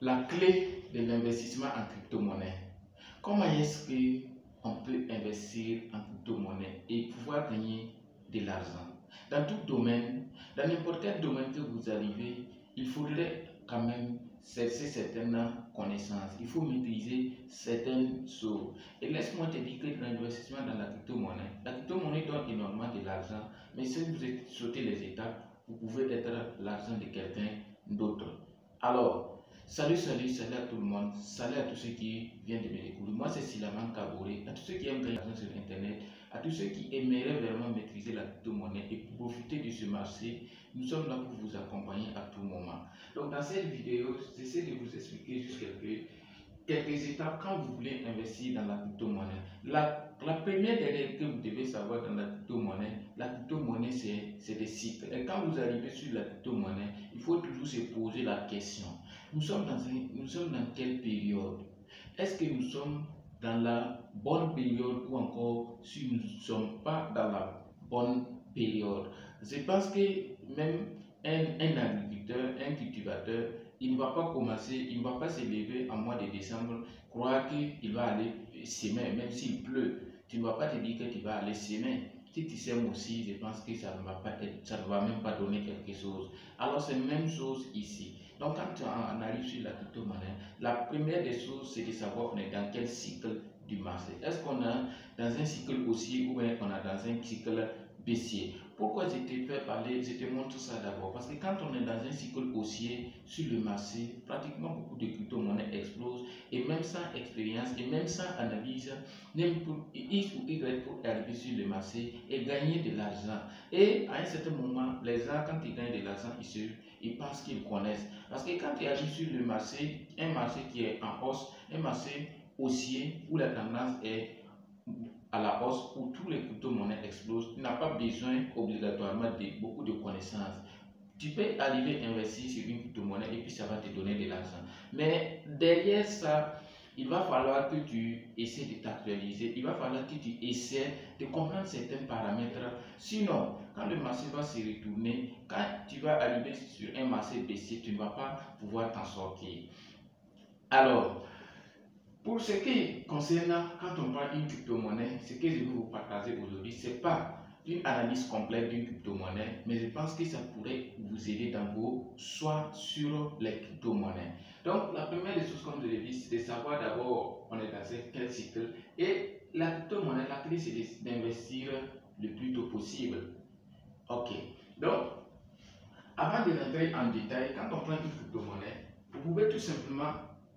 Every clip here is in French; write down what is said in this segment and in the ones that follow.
La clé de l'investissement en crypto-monnaie. Comment est-ce qu'on peut investir en crypto-monnaie et pouvoir gagner de l'argent? Dans tout domaine, dans n'importe quel domaine que vous arrivez, il faudrait quand même chercher certaines connaissances. Il faut maîtriser certaines choses. Et laisse-moi te dire que l'investissement dans la crypto-monnaie donne énormément de l'argent, mais si vous sautez les étapes, vous pouvez être l'argent de quelqu'un d'autre. Alors, salut à tout le monde, salut à tous ceux qui viennent de me découvrir. Moi c'est Silaman Kaboré, à tous ceux qui aiment gagner de l'argent sur internet, à tous ceux qui aimeraient vraiment maîtriser la crypto-monnaie et profiter de ce marché. Nous sommes là pour vous accompagner à tout moment. Donc dans cette vidéo, j'essaie de vous expliquer juste quelques étapes quand vous voulez investir dans la crypto-monnaie. La première des règles que vous devez savoir dans la crypto-monnaie c'est des cycles. Et quand vous arrivez sur la crypto-monnaie, il faut toujours se poser la question. Nous sommes dans quelle période? Est-ce que nous sommes dans la bonne période ou encore si nous ne sommes pas dans la bonne période? Je pense que même un agriculteur, un cultivateur, il ne va pas commencer, il ne va pas se lever en mois de décembre, croire qu'il va aller semer, même s'il pleut. Tu ne vas pas te dire que tu vas aller semer. Si tu sèmes aussi, je pense que ça ne va même pas donner quelque chose. Alors c'est la même chose ici. Donc quand on arrive sur la crypto-monnaie, la première des choses, c'est de savoir on est dans quel cycle du marché. Est-ce qu'on est dans un cycle haussier ou bien on est dans un cycle baissier? Pourquoi je te fais parler, je te montre ça d'abord? Parce que quand on est dans un cycle haussier sur le marché, pratiquement beaucoup de crypto-monnaies explosent et même sans expérience et même sans analyse, même pour X ou Y pour arriver sur le marché et gagner de l'argent. Et à un certain moment, les gens, quand ils gagnent de l'argent, ils pensent qu'ils connaissent. Parce que quand tu arrives sur le marché, un marché qui est en hausse, un marché haussier où la tendance est à la hausse, où tous les crypto-monnaies explosent, tu n'as pas besoin obligatoirement de beaucoup de connaissances. Tu peux arriver à investir sur une crypto-monnaie et puis ça va te donner de l'argent. Mais derrière ça, il va falloir que tu essaies de t'actualiser, il va falloir que tu essaies de comprendre certains paramètres. Sinon, quand le marché va se retourner, quand tu vas arriver sur un marché baissier, tu ne vas pas pouvoir t'en sortir. Alors, pour ce qui concerne, quand on parle d'une crypto-monnaie, ce que je vais vous partager aujourd'hui, ce n'est pas une analyse complète d'une crypto-monnaie, mais je pense que ça pourrait vous aider dans vos choix sur les crypto-monnaies. Donc, la première des choses, comme je l'ai dit, c'est de savoir d'abord on est dans quel cycle. Et la crypto-monnaie, la clé, c'est d'investir le plus tôt possible. Ok. Donc, avant de rentrer en détail, quand on prend une crypto-monnaie, vous pouvez tout simplement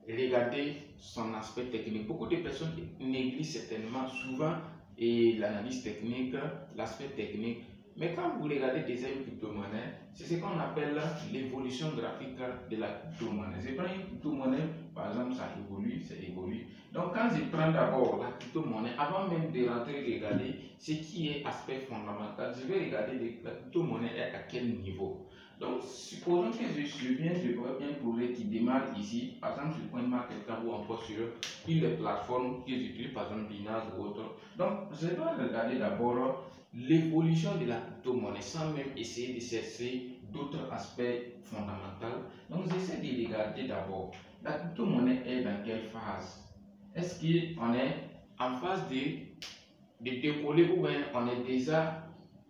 regarder son aspect technique. Beaucoup de personnes négligent certainement souvent l'analyse technique, l'aspect technique. Mais quand vous regardez déjà une crypto-monnaie, c'est ce qu'on appelle l'évolution graphique de la crypto-monnaie. Je prends une crypto-monnaie, par exemple, ça évolue. Donc quand je prends d'abord la crypto-monnaie, avant même de rentrer regarder ce qui est aspect fondamental, je vais regarder la crypto-monnaie est à quel niveau. Donc, supposons que je viens de voir un projet qui démarre ici, par exemple sur CoinMarketCap ou encore sur une des plateformes que j'utilise, par exemple Binance ou autre. Donc, je dois regarder d'abord l'évolution de la crypto-monnaie sans même essayer de chercher d'autres aspects fondamentaux. Donc, j'essaie de regarder d'abord la crypto-monnaie est dans quelle phase. Est-ce qu'on est en phase de décoller ou bien on est déjà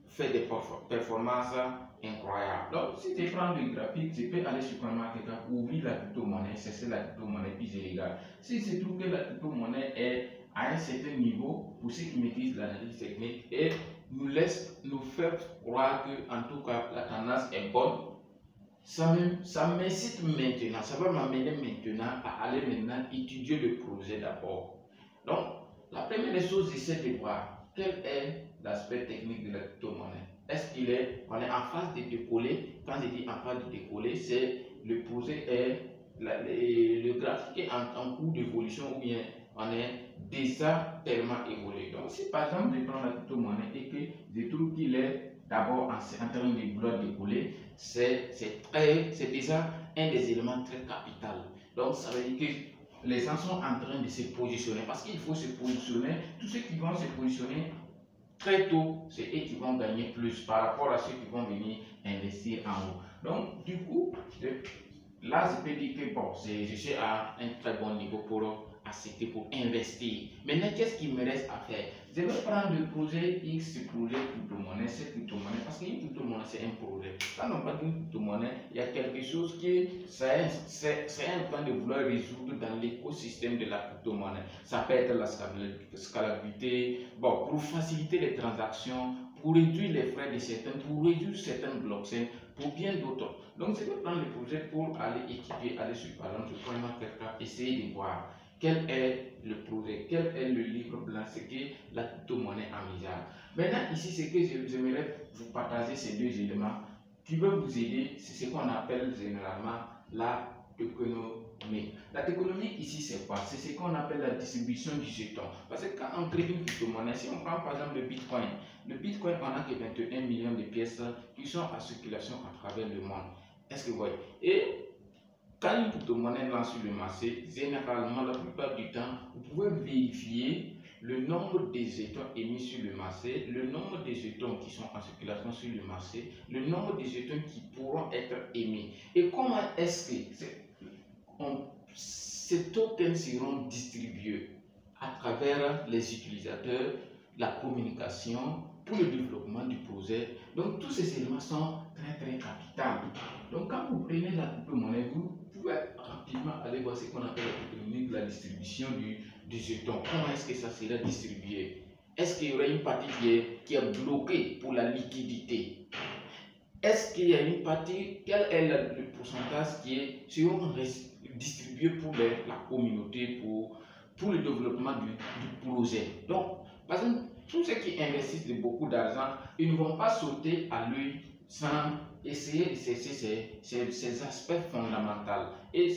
fait des performances incroyable. Donc, si je prends le graphique, je peux aller sur CoinMarketCap, ouvrir la crypto-monnaie, chercher la crypto-monnaie, puis je regarde. Si je trouve que la crypto-monnaie est à un certain niveau, pour ceux qui maîtrisent l'analyse technique, et nous faire croire que, en tout cas, la tendance est bonne, ça m'incite maintenant, ça va m'amener maintenant à aller maintenant étudier le projet d'abord. Donc, la première des choses, j'essaie de voir quel est l'aspect technique de la crypto-monnaie. Est-ce qu'on est en phase de décoller? Quand je dis en phase de décoller, c'est le projet le graphique est en cours d'évolution ou bien on est déjà tellement évolué. Donc si par exemple je prends la crypto-monnaie et que je trouve qu'il est d'abord en train de vouloir décoller, c'est déjà un des éléments très capital. Donc ça veut dire que les gens sont en train de se positionner parce qu'il faut se positionner. Tous ceux qui vont se positionner très tôt, c'est eux qui vont gagner plus par rapport à ceux qui vont venir investir en haut. Donc, du coup, là, je peux dire que bon, je suis à un très bon niveau pour accepter, pour investir. Maintenant, qu'est-ce qu'il me reste à faire? Je vais prendre le projet X, ce projet crypto-monnaie, cette crypto-monnaie, parce qu'une crypto-monnaie, c'est un projet. Quand on parle d'une crypto-monnaie, il y a quelque chose qui c'est un point de vouloir résoudre dans l'écosystème de la crypto-monnaie. Ça peut être la scalabilité, bon, pour faciliter les transactions, pour réduire les frais de certains, pour réduire certaines blockchains, pour bien d'autres. Donc, je vais prendre le projet pour aller équiper, aller sur, par exemple, je prends quelqu'un, essayer de voir quel est le projet, quel est le livre blanc, ce qu'est la crypto-monnaie envisageable. Maintenant, ici, c'est que j'aimerais vous partager ces deux éléments qui peuvent vous aider. C'est ce qu'on appelle généralement la tokenomique. La tokenomique ici, c'est quoi? C'est ce qu'on appelle la distribution du jeton. Parce que quand on crée une crypto-monnaie, si on prend par exemple le Bitcoin, on a que 21 millions de pièces qui sont en circulation à travers le monde. Est-ce que vous voyez? Et quand une crypto-monnaie lance sur le marché, généralement, la plupart du temps, vous pouvez vérifier le nombre de jetons émis sur le marché, le nombre de jetons qui sont en circulation sur le marché, le nombre de jetons qui pourront être émis. Et comment est-ce que ces tokens seront distribués à travers les utilisateurs, la communication, pour le développement du projet. Donc, tous ces éléments sont très capitaux. Donc, quand vous prenez la crypto-monnaie, vous pouvez rapidement aller voir ce qu'on appelle la distribution du jeton. Comment est-ce que ça sera distribué? Est-ce qu'il y aura une partie qui est bloquée pour la liquidité? Est-ce qu'il y a une partie, quel est le pourcentage qui est distribué pour la communauté, pour le développement du projet? Donc, par exemple, tous ceux qui investissent beaucoup d'argent, ils ne vont pas sauter à l'œil sans essayer de chercher ces aspects fondamentaux. Et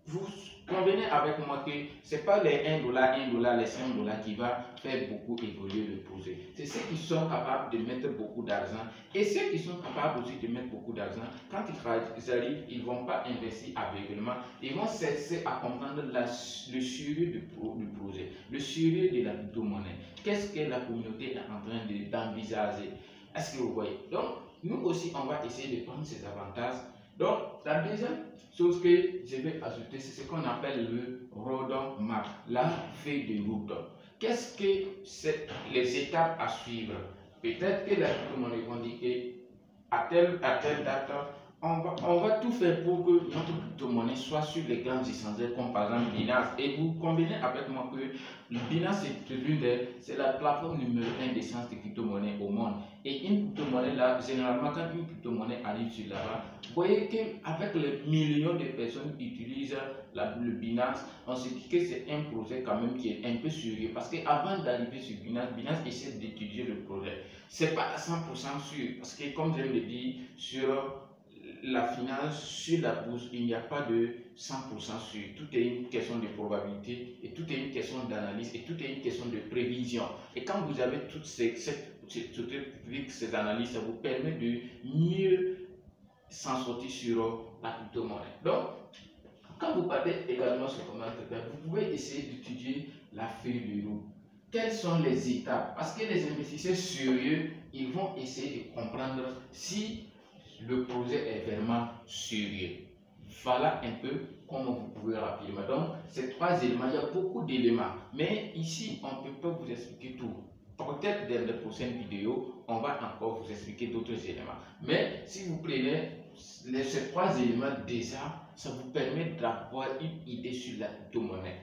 vous convenez avec moi que ce n'est pas les 1 dollar, les 5 dollars qui va faire beaucoup évoluer le projet. C'est ceux qui sont capables de mettre beaucoup d'argent. Et ceux qui sont capables aussi de mettre beaucoup d'argent, quand ils arrivent, ils ne vont pas investir aveuglément. Ils vont cesser à comprendre le sérieux du projet, le sérieux de la crypto-monnaie. Qu'est-ce que la communauté est en train d'envisager? Est-ce que vous voyez? Donc, nous aussi, on va essayer de prendre ces avantages. Donc, la deuxième chose que je vais ajouter, c'est ce qu'on appelle le roadmap, la feuille de route. Qu'est-ce que c'est les étapes à suivre? Peut-être que la crypto-monnaie vont dire qu'à telle date, on va tout faire pour que notre crypto-monnaie soit sur les grands échangeurs comme par exemple Binance. Et vous combinez avec moi que Binance c'est la plateforme numéro 1 d'échange de crypto-monnaie au monde. Et une crypto-monnaie là, généralement quand une crypto-monnaie arrive sur là-bas, vous voyez qu'avec les millions de personnes qui utilisent le Binance, on se dit que c'est un projet quand même qui est un peu sérieux. Parce qu'avant d'arriver sur Binance, Binance essaie d'étudier le projet. C'est pas à 100% sûr. Parce que comme je l'ai dit, sur la finance, sur la bourse, il n'y a pas de 100% sûr. Tout est une question de probabilité et tout est une question d'analyse et tout est une question de prévision. Et quand vous avez toutes ces analyses, ça vous permet de mieux s'en sortir sur la crypto-monnaie. Donc, quand vous partez également sur comment faire, vous pouvez essayer d'étudier la feuille de route. Quelles sont les étapes? Parce que les investisseurs sérieux, ils vont essayer de comprendre si le projet est vraiment sérieux. Voilà un peu comment vous pouvez rapidement. Donc, ces trois éléments, il y a beaucoup d'éléments. Mais ici, on ne peut pas vous expliquer tout. Peut-être dans les prochaines vidéos, on va encore vous expliquer d'autres éléments. Mais si vous prenez ces trois éléments déjà, ça vous permet d'avoir une idée sur la crypto-monnaie.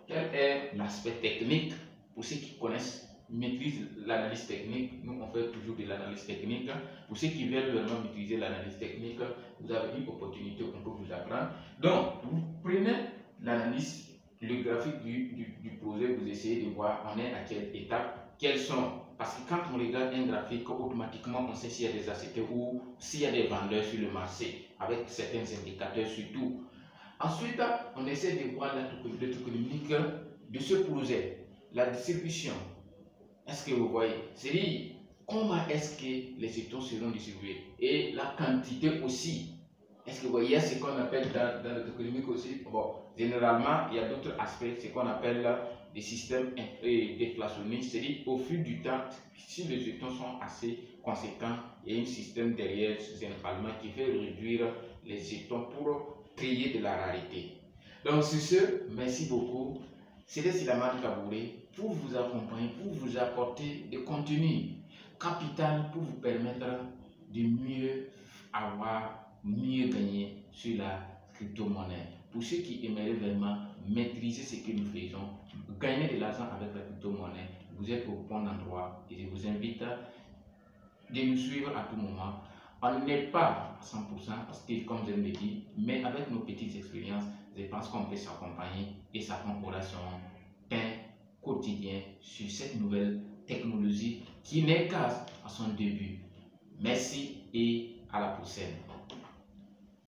Quel est l'aspect technique? Pour ceux qui connaissent, maîtrisent l'analyse technique, nous on fait toujours de l'analyse technique. Pour ceux qui veulent vraiment maîtriser l'analyse technique, vous avez une opportunité qu'on peut vous apprendre. Donc, vous prenez l'analyse, le graphique du projet, vous essayez de voir on est à quelle étape, quels sont. Parce que quand on regarde un graphique, automatiquement on sait s'il y a des acheteurs ou s'il y a des vendeurs sur le marché, avec certains indicateurs surtout. Ensuite, on essaie de voir la tokenomique de ce projet, la distribution. Est-ce que vous voyez? C'est-à-dire, comment est-ce que les jetons seront distribués? Et la quantité aussi. Est-ce que vous voyez ce qu'on appelle dans le tokenomique aussi? Bon, généralement, il y a d'autres aspects, ce qu'on appelle des systèmes déflationnistes. C'est-à-dire, au fil du temps, si les jetons sont assez conséquents, il y a un système derrière, généralement, qui fait réduire les jetons pour créer de la rareté. Donc sur ce, merci beaucoup. C'était Silaman Kabouré pour vous accompagner, pour vous apporter des contenus capital pour vous permettre de mieux avoir, mieux gagner sur la crypto-monnaie. Pour ceux qui aimeraient vraiment maîtriser ce que nous faisons, gagner de l'argent avec la crypto-monnaie, vous êtes au bon endroit et je vous invite de nous suivre à tout moment. On n'est pas à 100% parce que, comme je l'ai dit, mais avec nos petites expériences, je pense qu'on peut s'accompagner et s'accompagner son pain quotidien sur cette nouvelle technologie qui n'est qu'à son début. Merci et à la prochaine.